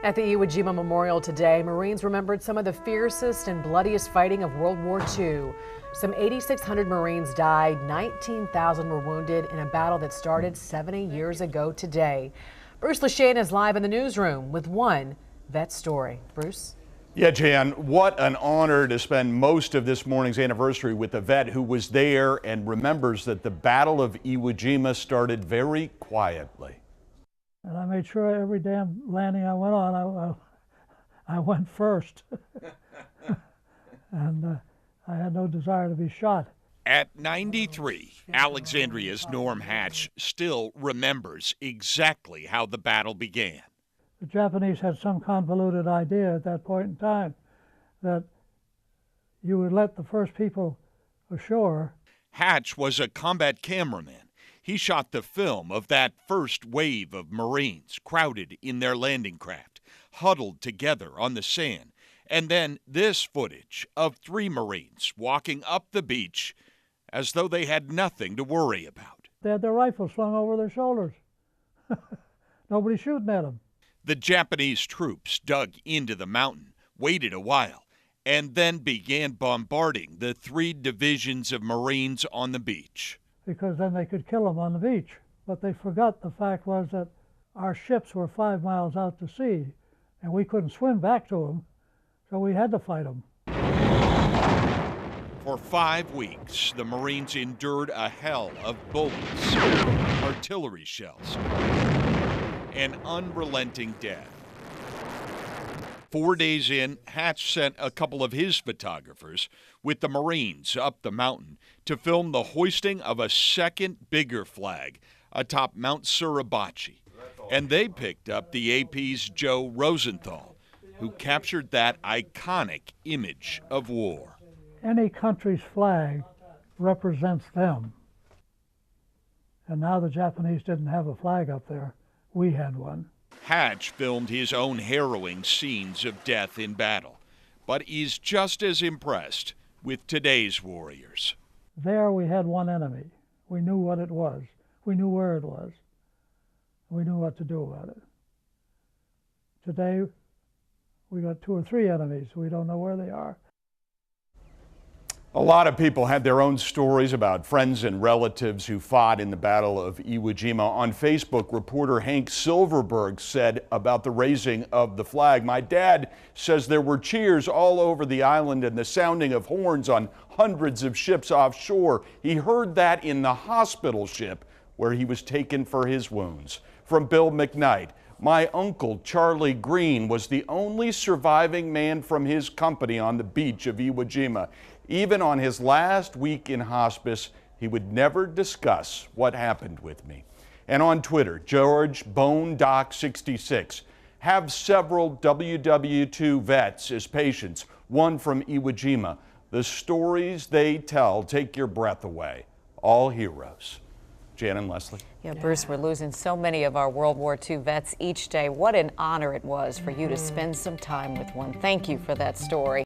At the Iwo Jima Memorial today, Marines remembered some of the fiercest and bloodiest fighting of World War II. Some 8,600 Marines died, 19,000 were wounded in a battle that started 70 years ago today. Bruce Leshane is live in the newsroom with one vet story. Bruce? Yeah, Jan, what an honor to spend most of this morning's anniversary with a vet who was there and remembers that the Battle of Iwo Jima started very quietly. And I made sure every damn landing I went on, I went first. And I had no desire to be shot. At 93, Alexandria's Norm Hatch still remembers exactly how the battle began. The Japanese had some convoluted idea at that point in time that you would let the first people ashore. Hatch was a combat cameraman. He shot the film of that first wave of Marines crowded in their landing craft, huddled together on the sand, and then this footage of 3 Marines walking up the beach as though they had nothing to worry about. They had their rifles slung over their shoulders. Nobody shooting at them. The Japanese troops dug into the mountain, waited a while, and then began bombarding the 3 divisions of Marines on the beach. Because then they could kill them on the beach. But they forgot the fact was that our ships were 5 miles out to sea, and we couldn't swim back to them, so we had to fight them. For 5 weeks, the Marines endured a hell of bullets, artillery shells, and unrelenting death. 4 days in, Hatch sent a couple of his photographers with the Marines up the mountain to film the hoisting of a second, bigger flag atop Mount Suribachi. And they picked up the AP's Joe Rosenthal, who captured that iconic image of war. Any country's flag represents them. And now the Japanese didn't have a flag up there. We had one. Hatch filmed his own harrowing scenes of death in battle, but he's just as impressed with today's warriors. There we had one enemy. We knew what it was. We knew where it was. We knew what to do about it. Today, we got 2 or 3 enemies. We don't know where they are. A lot of people had their own stories about friends and relatives who fought in the Battle of Iwo Jima. On Facebook, reporter Hank Silverberg said about the raising of the flag, "My dad says there were cheers all over the island and the sounding of horns on hundreds of ships offshore. He heard that in the hospital ship where he was taken for his wounds." From Bill McKnight, "My uncle, Charlie Green, was the only surviving man from his company on the beach of Iwo Jima. Even on his last week in hospice, he would never discuss what happened with me." And on Twitter, George BoneDoc66, "Have several WW2 vets as patients, one from Iwo Jima. The stories they tell take your breath away. All heroes." Jan and Leslie. Yeah, Bruce, we're losing so many of our World War II vets each day. What an honor it was for you to spend some time with one. Thank you for that story.